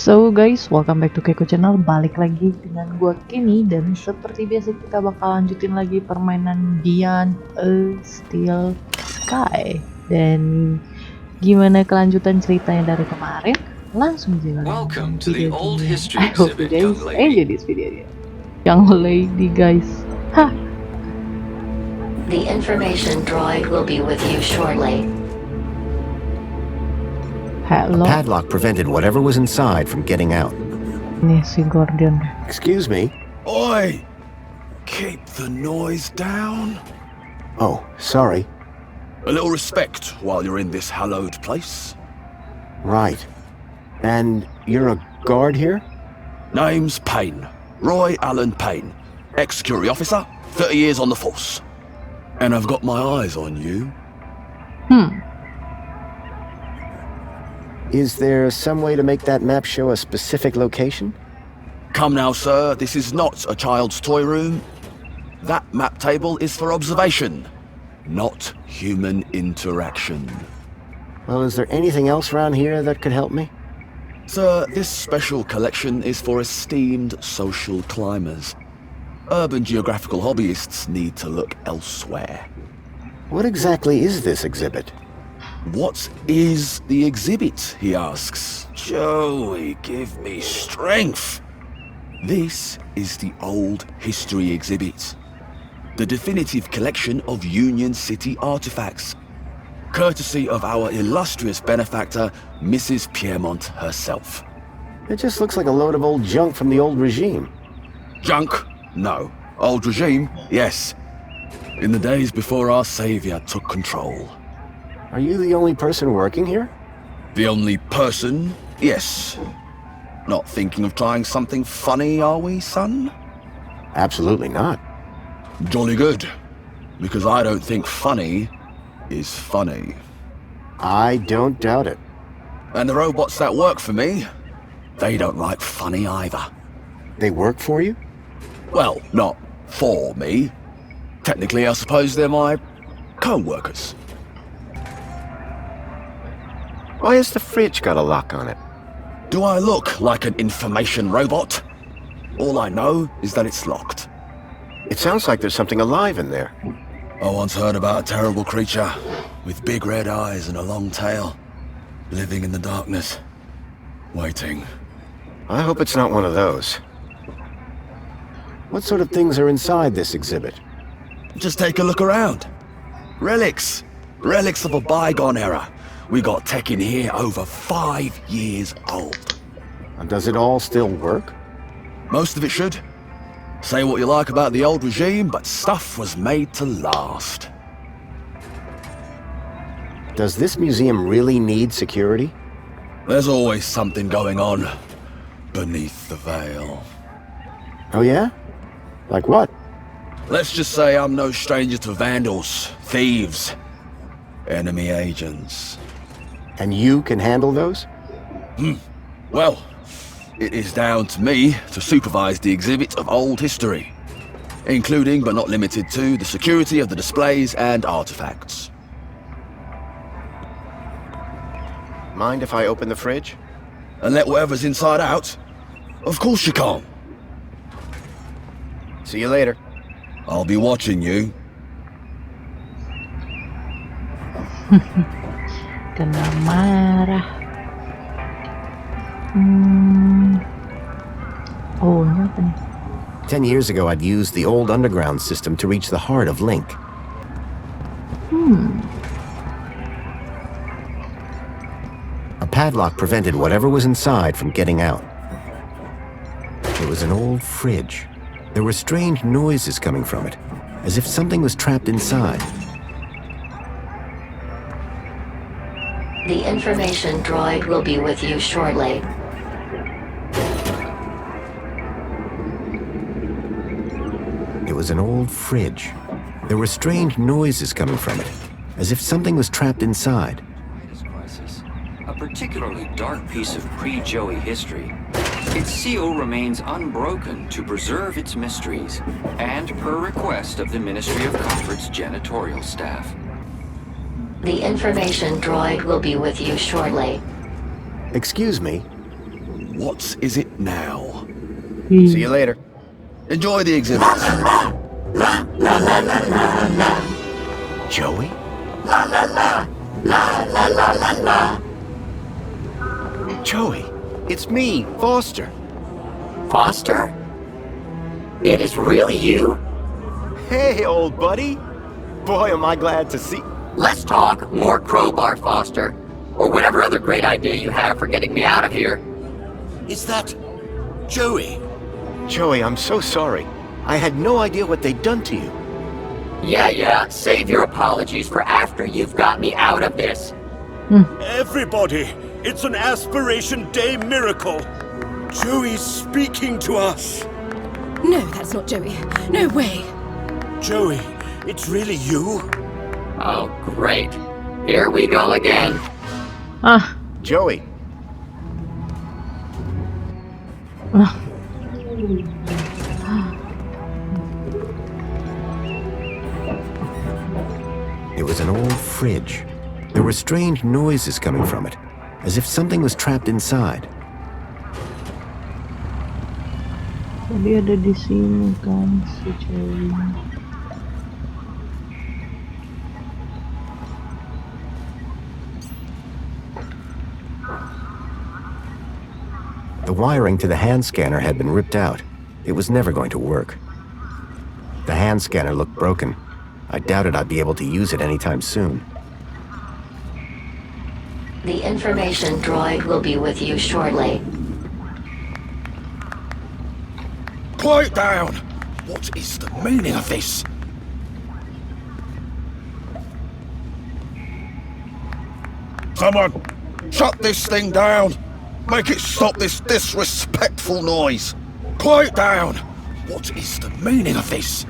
So guys, welcome back to Keiko Channel. Balik lagi dengan gua Kenny, dan seperti biasa kita bakal lanjutin lagi permainan Beyond a Steel Sky. Dan gimana kelanjutan ceritanya dari kemarin? Langsung aja Welcome to the old history I hope you exhibit, guys young lady. enjoy this video. Young lady guys. Hah. The information droid will be with you shortly. Hello. A padlock prevented whatever was inside from getting out. Nih si Gordon. Excuse me? Oi! Keep the noise down. Oh, sorry. A little respect while you're in this hallowed place. Right. And you're a guard here? Name's Payne. Roy Allen Payne. Ex-security officer, 30 years on the force. And I've got my eyes on you. Is there some way to make that map show a specific location? Come now, sir, this is not a child's toy room. That map table is for observation, not human interaction. Well, is there anything else around here that could help me? Sir, this special collection is for esteemed social climbers. Urban geographical hobbyists need to look elsewhere. What exactly is this exhibit? What is the exhibit, he asks. Joey, give me strength. This is the old history exhibit. The definitive collection of Union City artifacts. Courtesy of our illustrious benefactor, Mrs. Piermont herself. It just looks like a load of old junk from the old regime. Junk? No. Old regime? Yes. In the days before our savior took control. Are you the only person working here? The only person? Yes. Not thinking of trying something funny, are we, son? Absolutely not. Jolly good. Because I don't think funny is funny. I don't doubt it. And the robots that work for me, they don't like funny either. They work for you? Well, not for me. Technically, I suppose they're my co-workers. Why has the fridge got a lock on it? Do I look like an information robot? All I know is that it's locked. It sounds like there's something alive in there. I once heard about a terrible creature with big red eyes and a long tail, living in the darkness, waiting. I hope it's not one of those. What sort of things are inside this exhibit? Just take a look around. Relics. Relics of a bygone era. We got tech in here over 5 years old. Does it all still work? Most of it should. Say what you like about the old regime, but stuff was made to last. Does this museum really need security? There's always something going on beneath the veil. Oh yeah? Like what? Let's just say I'm no stranger to vandals, thieves, enemy agents. And you can handle those? Well, it is down to me to supervise the exhibit of old history, including but not limited to the security of the displays and artifacts. Mind if I open the fridge? And let whatever's inside out? Of course you can't. See you later. I'll be watching you. Kena marah. Oh, ini apa nih? 10 years ago, I'd used the old underground system to reach the heart of Link. A padlock prevented whatever was inside from getting out. It was an old fridge. There were strange noises coming from it, as if something was trapped inside. The information droid will be with you shortly. It was an old fridge. There were strange noises coming from it, as if something was trapped inside. Crisis. A particularly dark piece of pre-Joey history. Its seal remains unbroken to preserve its mysteries, and per request of the Ministry of Comfort's janitorial staff. The information droid will be with you shortly. Excuse me? What is it now? See you later. Enjoy the exhibits. Joey? Joey, it's me, Foster. Foster? It is really you? Hey, old buddy. Boy, am I glad to see... Let's talk more crowbar, Foster. Or whatever other great idea you have for getting me out of here. Is that Joey? Joey, I'm so sorry. I had no idea what they'd done to you. Yeah, save your apologies for after you've got me out of this. Everybody, it's an Aspiration Day miracle. Joey's speaking to us. No, that's not Joey. No way. Joey, it's really you? Oh, great. Here we go again. Joey. It was an old fridge. There were strange noises coming from it, as if something was trapped inside. Tadi ada di sini kan si Joey. The wiring to the hand scanner had been ripped out. It was never going to work. The hand scanner looked broken. I doubted I'd be able to use it anytime soon. The information droid will be with you shortly. Quiet down! What is the meaning of this? Someone, shut this thing down! Make it stop this disrespectful noise! Quiet down! What is the meaning of this?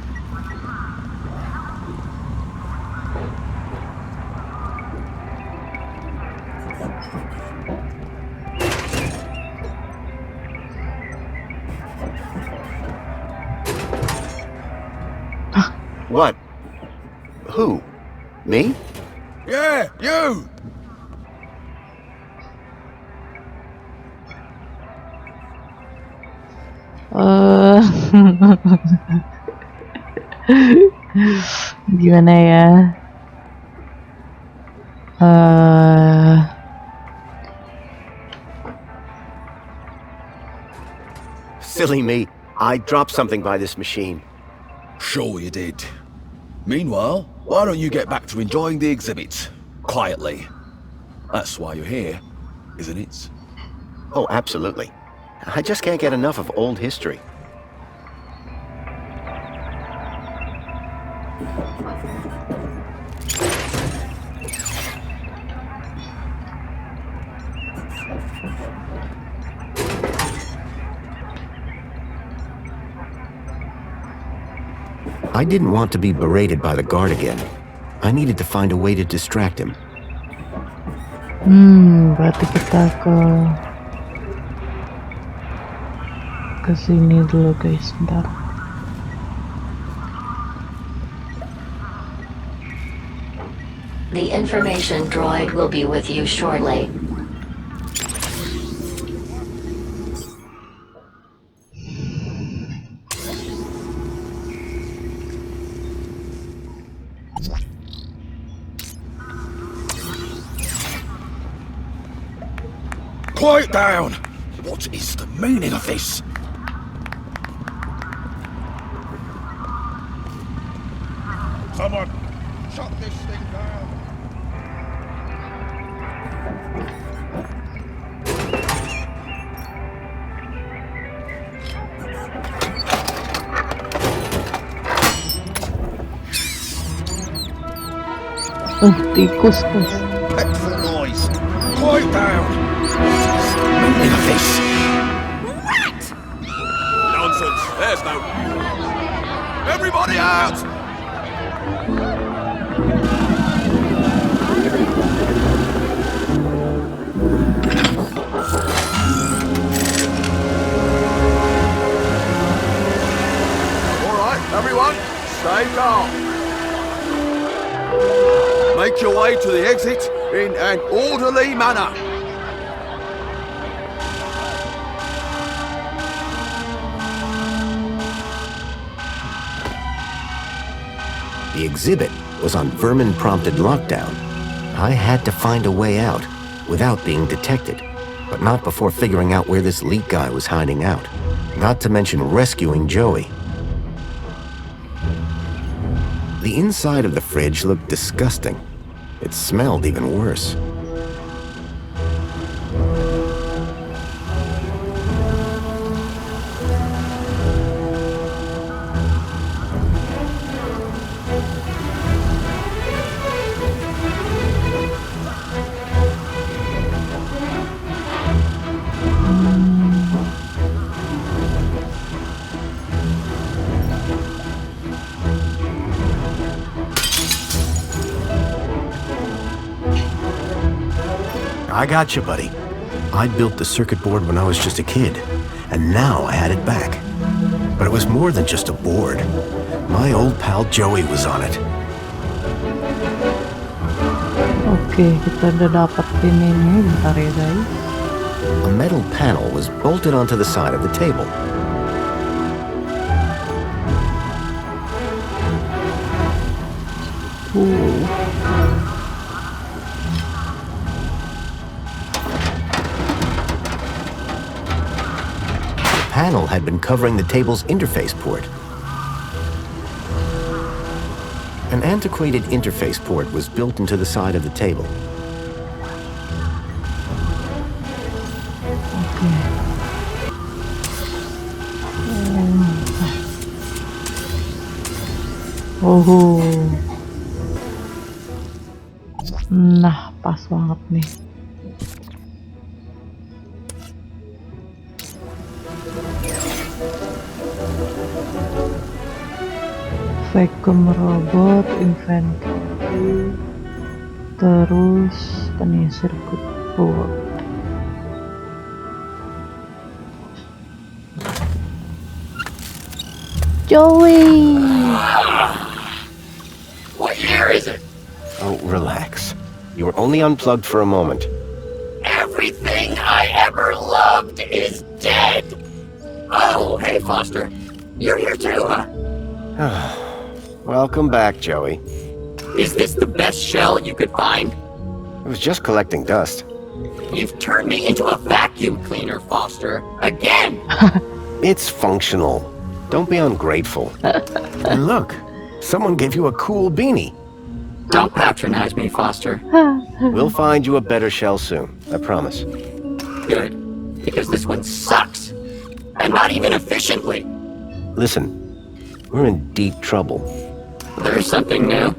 What? Who? Me? Yeah, you! Gimana ya? Silly me. I dropped something by this machine. Sure you did. Meanwhile, why don't you get back to enjoying the exhibit? Quietly. That's why you're here, isn't it? Oh, absolutely. I just can't get enough of old history. I didn't want to be berated by the guard again. I needed to find a way to distract him. Berarti kita ke sini dulu guys, bentar. The information droid will be with you shortly. Quiet down! What is the meaning of this? Someone, shut this thing down! Tikus guys. Respectful noise! Quiet down! Meaning of this? Rat! Nonsense! There's no... Everybody out! Alright, everyone, stay calm. Make your way to the exit in an orderly manner. The exhibit was on vermin-prompted lockdown. I had to find a way out without being detected, but not before figuring out where this leak guy was hiding out. Not to mention rescuing Joey. The inside of the fridge looked disgusting. It smelled even worse. I got you, buddy. I built the circuit board when I was just a kid, and now I had it back. But it was more than just a board. My old pal Joey was on it. Oke, kita udah dapetin ini. Bentar ya, guys. A metal panel was bolted onto the side of the table. The panel had been covering the table's interface port. An antiquated interface port was built into the side of the table. Oh. Nah, pas banget nih. Vacuum robot, inventory, terus nih circuit board. Joey! What year is it? Oh, relax. You were only unplugged for a moment. Everything I ever loved is dead. Oh, hey, Foster. You're here too, huh? Welcome back, Joey. Is this the best shell you could find? It was just collecting dust. You've turned me into a vacuum cleaner, Foster. Again! It's functional. Don't be ungrateful. And look, someone gave you a cool beanie. Don't patronize me, Foster. We'll find you a better shell soon, I promise. Good, because this one sucks. And not even efficiently. Listen, we're in deep trouble. There's something new.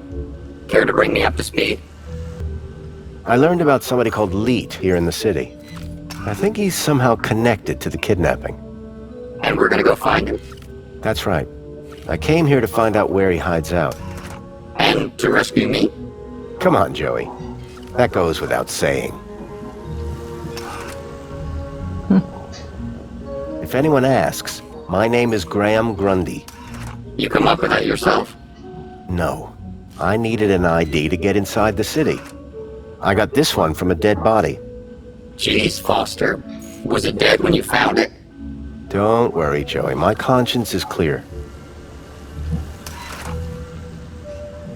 Care to bring me up to speed? I learned about somebody called Leet here in the city. I think he's somehow connected to the kidnapping. And we're gonna go find him? That's right. I came here to find out where he hides out. And to rescue me? Come on, Joey. That goes without saying. If anyone asks, my name is Graham Grundy. You come up with that yourself? No. I needed an ID to get inside the city. I got this one from a dead body. Jeez, Foster. Was it dead when you found it? Don't worry, Joey. My conscience is clear.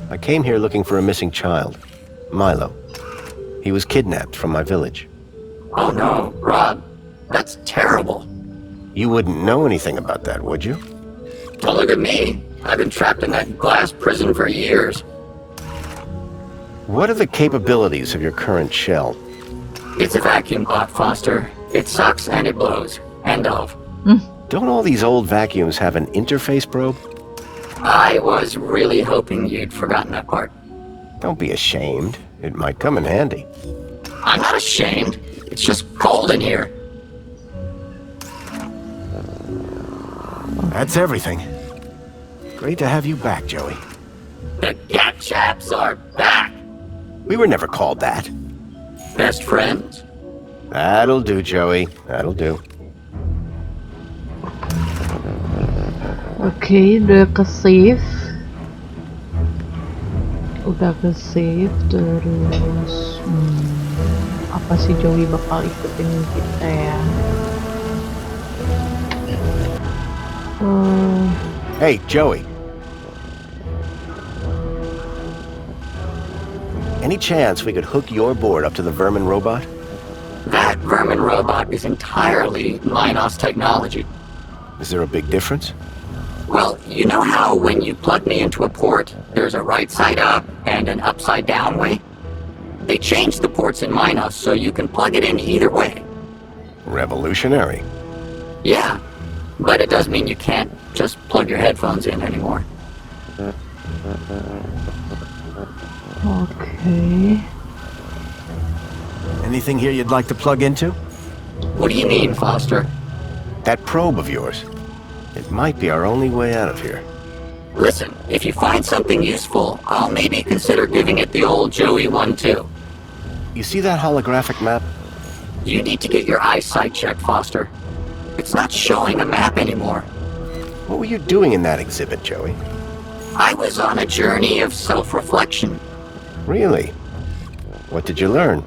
I came here looking for a missing child, Milo. He was kidnapped from my village. Oh no, Rob. That's terrible. You wouldn't know anything about that, would you? Don't look at me. I've been trapped in that glass prison for years. What are the capabilities of your current shell? It's a vacuum clock, Foster. It sucks and it blows. End of. Don't all these old vacuums have an interface probe? I was really hoping you'd forgotten that part. Don't be ashamed. It might come in handy. I'm not ashamed. It's just cold in here. That's everything. Great to have you back, Joey. The cat chaps are back. We were never called that. Best friends? That'll do, Joey. That'll do. Oke, udah ke save. Terus apa sih Joey bakal ikutin kita ya? Hey, Joey. Any chance we could hook your board up to the vermin robot? That vermin robot is entirely Minos technology. Is there a big difference? Well, you know how when you plug me into a port, there's a right side up and an upside down way? They changed the ports in Minos so you can plug it in either way. Revolutionary. Yeah, but it does mean you can't just plug your headphones in anymore. Okay. Anything here you'd like to plug into? What do you mean, Foster? That probe of yours. It might be our only way out of here. Listen, if you find something useful, I'll maybe consider giving it the old Joey one too. You see that holographic map? You need to get your eyesight checked, Foster. It's not showing a map anymore. What were you doing in that exhibit, Joey? I was on a journey of self-reflection. Really? What did you learn?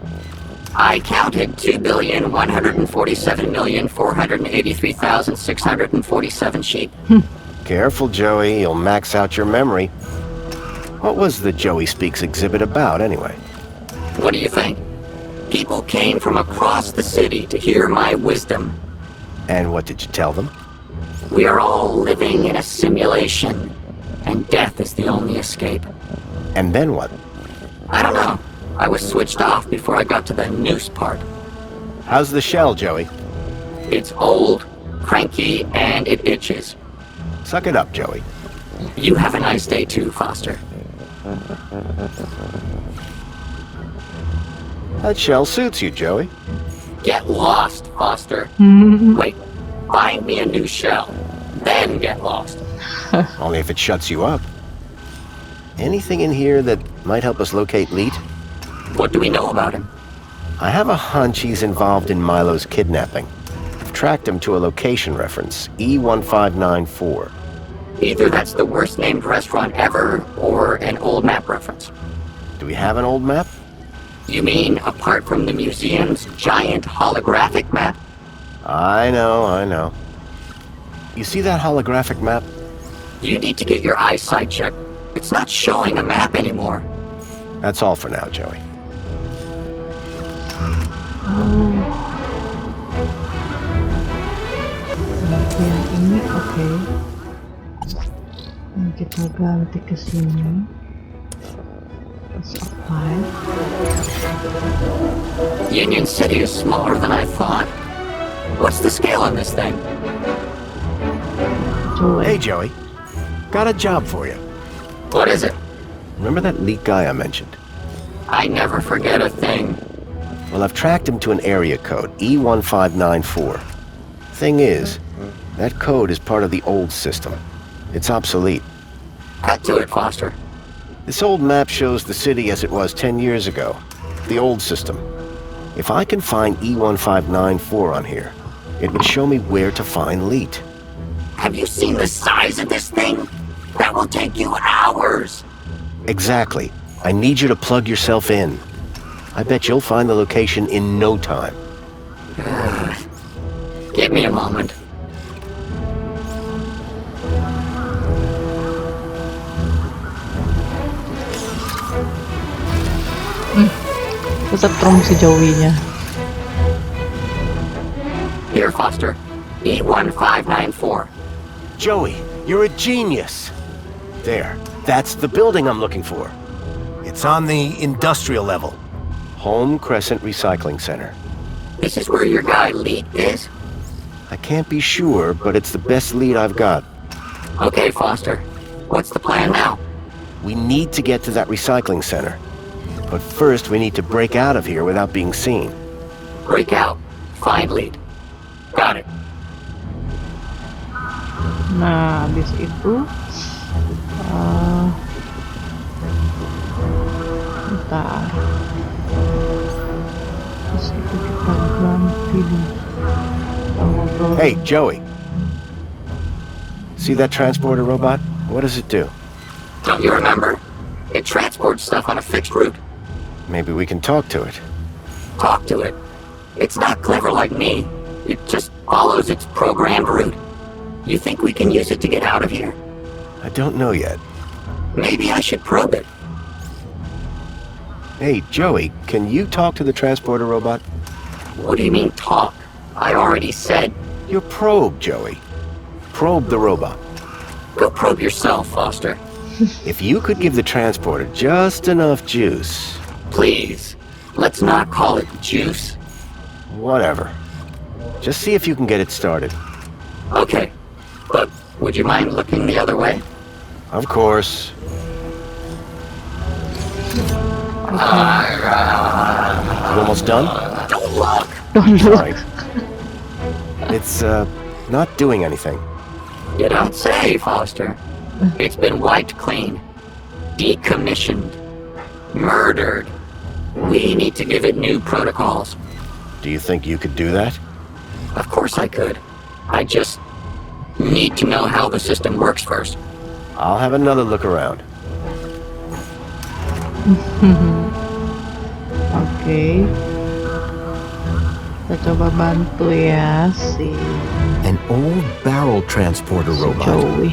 I counted 2,147,483,647 sheep. Careful, Joey. You'll max out your memory. What was the Joey Speaks exhibit about, anyway? What do you think? People came from across the city to hear my wisdom. And what did you tell them? We are all living in a simulation, and death is the only escape. And then what? I don't know. I was switched off before I got to the noose part. How's the shell, Joey? It's old, cranky, and it itches. Suck it up, Joey. You have a nice day too, Foster. That shell suits you, Joey. Get lost, Foster. Wait, find me a new shell, then get lost. Only if it shuts you up. Anything in here that might help us locate Leet? What do we know about him? I have a hunch he's involved in Milo's kidnapping. I've tracked him to a location reference, E1594. Either that's the worst named restaurant ever, or an old map reference. Do we have an old map? You mean apart from the museum's giant holographic map? I know. You see that holographic map? You need to get your eyesight checked. It's not showing a map anymore. That's all for now, Joey. Yang ini oke. Ini kita ganti ke sini. Let's apply. Union City is smaller than I thought. What's the scale on this thing? Hey, Joey. Got a job for you. What is it? Remember that Leet guy I mentioned? I never forget a thing. Well, I've tracked him to an area code, E1594. Thing is, that code is part of the old system. It's obsolete. Cut to it, Foster. This old map shows the city as it was 10 years ago. The old system. If I can find E1594 on here, it would show me where to find Leet. Have you seen the size of this thing? That will take you hours. Exactly. I need you to plug yourself in. I bet you'll find the location in no time. Give me a moment. Kesetrum si Joey-nya. Here, Foster. E1594. Joey, you're a genius. There. That's the building I'm looking for. It's on the industrial level. Home Crescent Recycling Center. This is where your guy Leet is? I can't be sure, but it's the best lead I've got. Okay, Foster. What's the plan now? We need to get to that recycling center. But first, we need to break out of here without being seen. Break out. Find Leet. Got it. Nah, habis itu bentar. Terus itu kita ganti di ngobrol. Hey, Joey. See that transporter robot? What does it do? Don't you remember? It transports stuff on a fixed route. Maybe we can talk to it. Talk to it. It's not clever like me. It just follows its programmed route. You think we can use it to get out of here? I don't know yet. Maybe I should probe it. Hey, Joey, can you talk to the transporter robot? What do you mean talk? I already said, Your probe, Joey. Probe the robot. go probe yourself, Foster. If you could give the transporter just enough juice. Please, let's not call it juice. Whatever. Just see if you can get it started. Okay, but would you mind looking the other way? Of course. You almost done? Don't look! Don't look. Sorry. It's, not doing anything. You don't say, Foster. It's been wiped clean, decommissioned, murdered. We need to give it new protocols. Do you think you could do that? Of course I could. I just need to know how the system works first. I'll have another look around. Oke. Kita coba bantu ya si An old barrel transporter robot. Joey.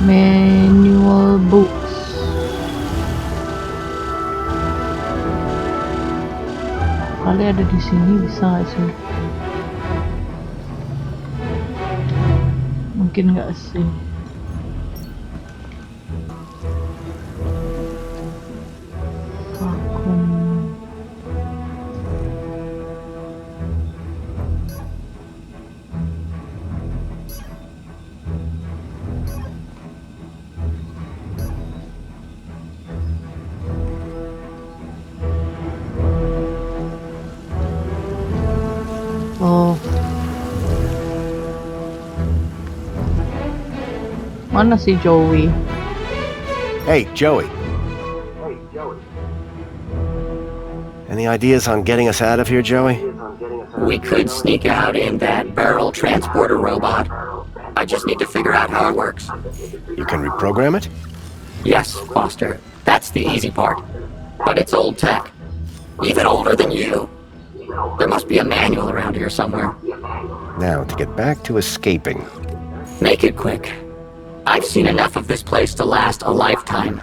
Manual books. Kali ada di sini bisa nggak sih? Mungkin nggak sih. Vakum. Oh. Mana si Joey? Hey, Joey. Any ideas on getting us out of here, Joey? We could sneak out in that barrel transporter robot. I just need to figure out how it works. You can reprogram it? Yes, Foster. That's the easy part. But it's old tech. Even older than you. There must be a manual around here somewhere. Now, to get back to escaping. Make it quick. I've seen enough of this place to last a lifetime.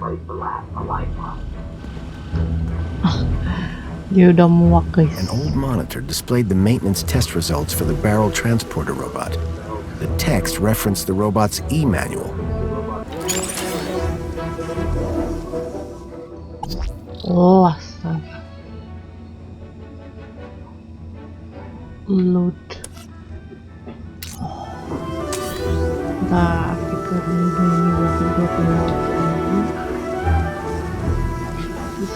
Dia udah muak guys. An old monitor displayed the maintenance test results for the barrel transporter robot. The text referenced the robot's e-manual. Oh, astaga. Load. Nah, kita ini buat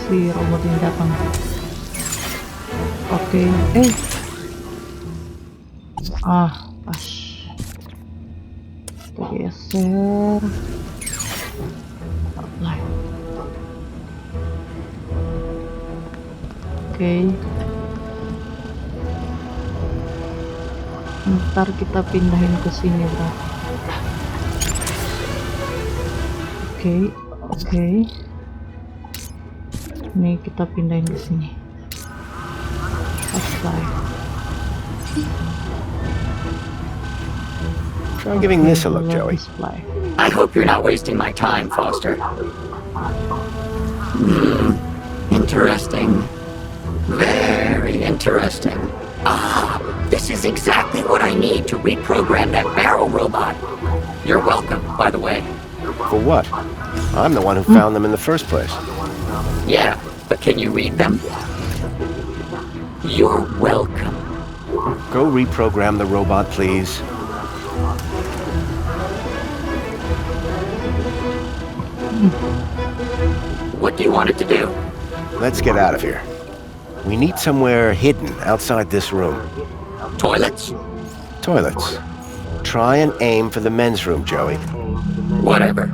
si robot ini datang. Oke, pas. Kita geser. Apply. Oke. Ntar kita pindahin ke sini, bro. Oke. Nih kita pindahin ke sini. Apply. Try giving this a look, Joey. Display. I hope you're not wasting my time, Foster. Interesting. Very interesting. This is exactly what I need to reprogram that barrel robot. You're welcome, by the way. For what? I'm the one who found them in the first place. Yeah, but can you read them? You're welcome. Go reprogram the robot, please. What do you want it to do? Let's get out of here. We need somewhere hidden outside this room. Toilets? Toilets. Try and aim for the men's room, Joey. Whatever.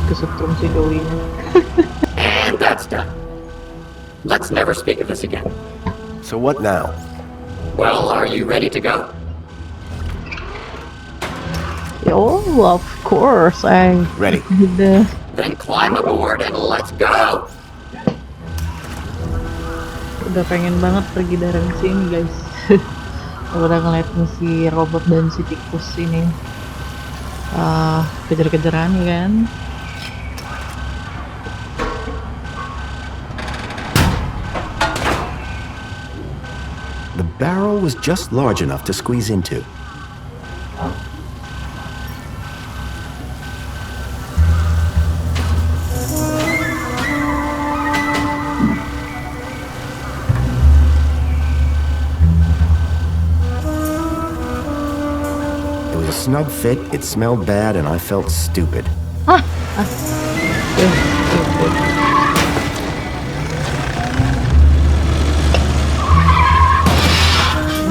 Kesetrum si Joey. And that's done. Let's never speak of this again. So what now? Well, are you ready to go? Oh, of course. Ready. Then climb aboard and let's go. Udah pengen banget pergi dari sini, guys. Udah ngeliatin si robot dan si tikus ini kejar-kejaran ya kan. The barrel was just large enough to squeeze into. It was a snug fit, it smelled bad, and I felt stupid.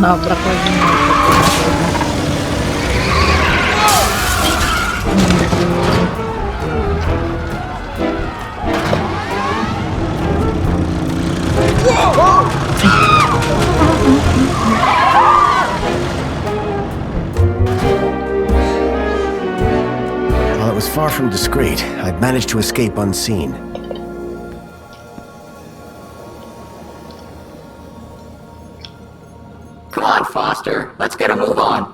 Nabrak lagi. While it was far from discreet, I'd managed to escape unseen. Come on, Foster. Let's get a move on.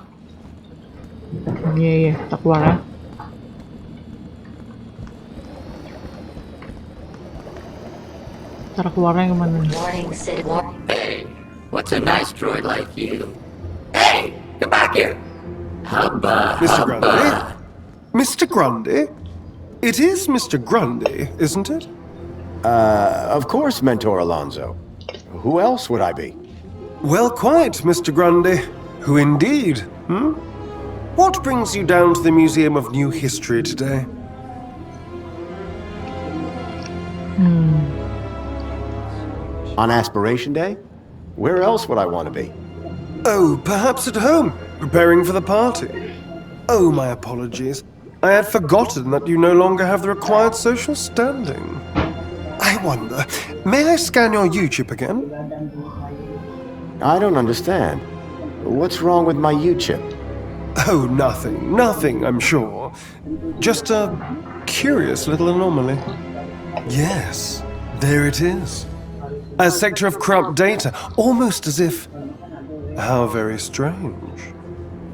Iya, kita keluar ya. Cara keluarnya kemana nih? Warning, Sid. Hey, what's a nice droid like you? Hey, come back here. Hubba, Mr. hubba. Grundy? Mr. Grundy? It is Mr. Grundy, isn't it? Of course, Mentor Alonso. Who else would I be? Well, quite, Mr. Grundy. Who indeed, What brings you down to the Museum of New History today? On Aspiration Day? Where else would I want to be? Oh, perhaps at home, preparing for the party. Oh, my apologies. I had forgotten that you no longer have the required social standing. I wonder, may I scan your U-chip again? I don't understand. What's wrong with my U-chip? Oh, nothing, I'm sure. Just a curious little anomaly. Yes, there it is. A sector of corrupt data, almost as if... How very strange.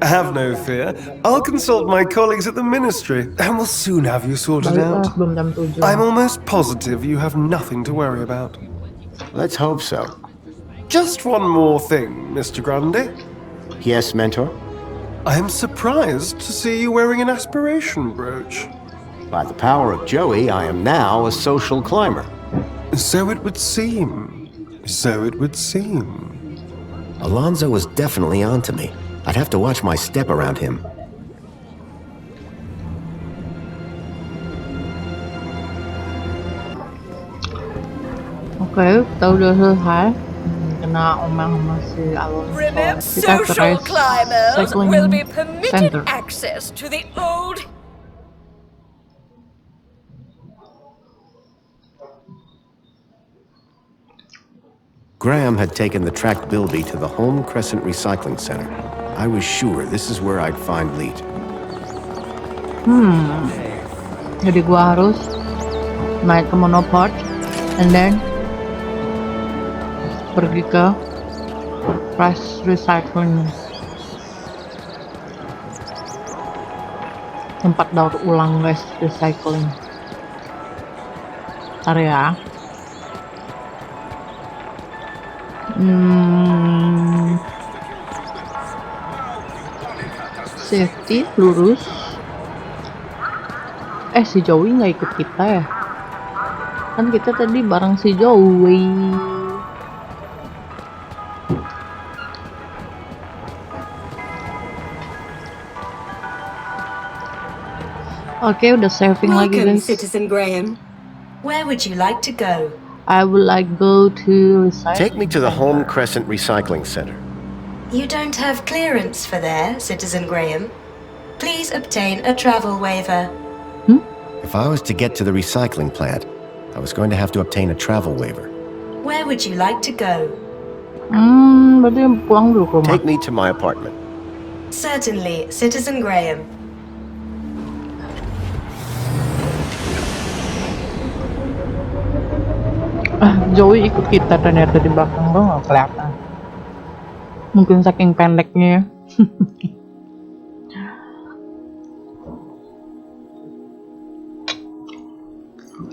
Have no fear. I'll consult my colleagues at the Ministry, and we'll soon have you sorted out. I'm almost positive you have nothing to worry about. Let's hope so. Just one more thing, Mr. Grundy. Yes, Mentor? I'm surprised to see you wearing an aspiration brooch. By the power of Joey, I am now a social climber. So it would seem. So it would seem. Alonso was definitely onto me. I'd have to watch my step around him. Oke, kita udah selesai. Kena omel sama si Alonso. Remote Kita ke social climbers recycling will be permitted center. access to the old. Graham had taken the tracked Bilby to the Home Crescent Recycling Center. I was sure this is where I'd find Leet. Jadi gua harus naik ke monopod and then pergi ke press recycling, tempat daur ulang guys, recycling area. Safety lurus. Si Joey nggak ikut kita ya? Kan kita tadi bareng si Joey. Oke, udah saving lagi Welcome, guys. Citizen Graham. Where would you like to go? I would like go to recycling. Take me to the Home Crescent Recycling Center. You don't have clearance for there, Citizen Graham. Please obtain a travel waiver. If I was to get to the recycling plant, I was going to have to obtain a travel waiver. Where would you like to go? Berarti pulang dulu ke rumah. Take me to my apartment. Certainly, Citizen Graham. Joey ikut kita ternyata di belakang, lo nggak kelihatan. Mungkin saking pendeknya ya.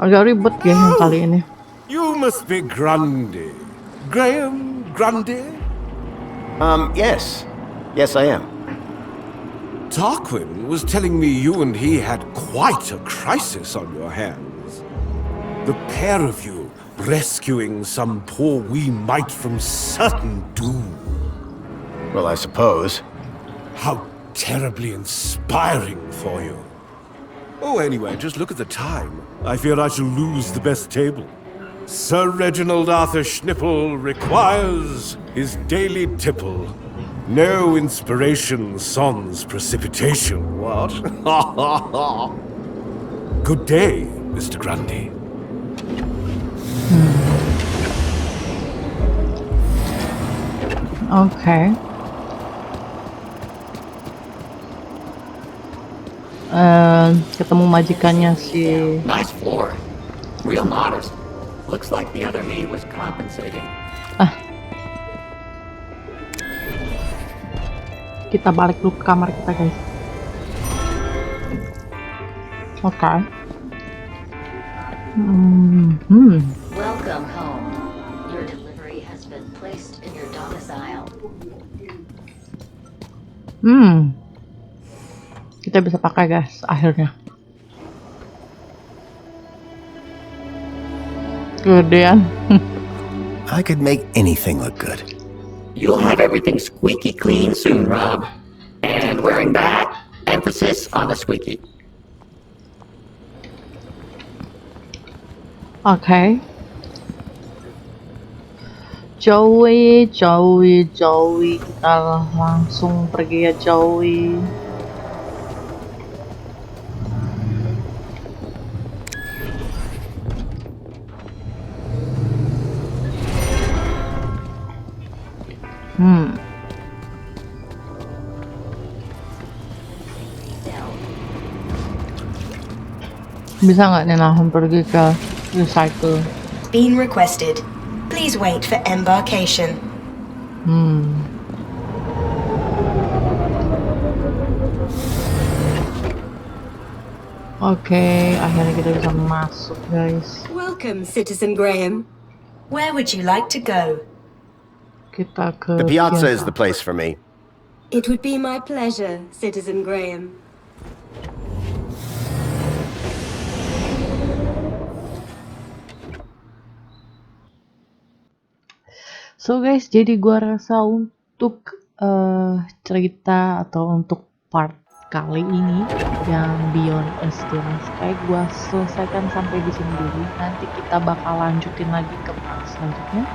Agak ribet ya yang kali ini. You must be Grundy. Graham Grundy? Yes. Yes, I am. Tarquin was telling me you and he had quite a crisis on your hands. The pair of you rescuing some poor wee mite from certain doom. Well, I suppose. How terribly inspiring for you. Oh, anyway, just look at the time. I fear I shall lose the best table. Sir Reginald Arthur Schnipple requires his daily tipple. No inspiration sans precipitation, what? Good day, Mr. Grundy. Okay. Ketemu majikannya si. Nice floor. Real modest. Looks like the other me was compensating. Kita balik dulu ke kamar kita, guys. Oke. Welcome home. Your delivery has been placed in your domicile. Kita bisa pakai, guys, akhirnya. Kegedean. I could make anything look good. You'll have everything squeaky clean soon, Rob. And wearing that, emphasis on the squeaky. Okay. Joey. Kita langsung pergi ya, Joey. Bisa nggak nih langsung pergi ke recycle? Been requested. Please wait for embarkation. Oke, akhirnya kita bisa masuk, guys. Welcome, Citizen Graham. Where would you like to go? Kita ke The piazza is the place for me. It would be my pleasure, Citizen Graham. So guys, jadi gua rasa untuk cerita atau untuk part kali ini yang Beyond a Steel Sky gua selesaikan sampai di sini dulu. Nanti kita bakal lanjutin lagi ke part selanjutnya.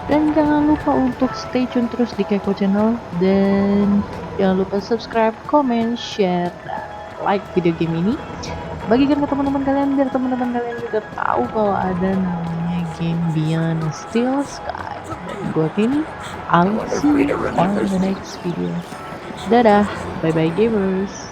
Dan jangan lupa untuk stay tune terus di Keiko Channel, dan jangan lupa subscribe, comment, share, dan like video game ini. Bagikan ke teman-teman kalian biar teman-teman kalian juga tahu kalau ada namanya game Beyond a Steel Sky. Gue Kenny, I'll see you on the next video. Dadah, bye bye gamers.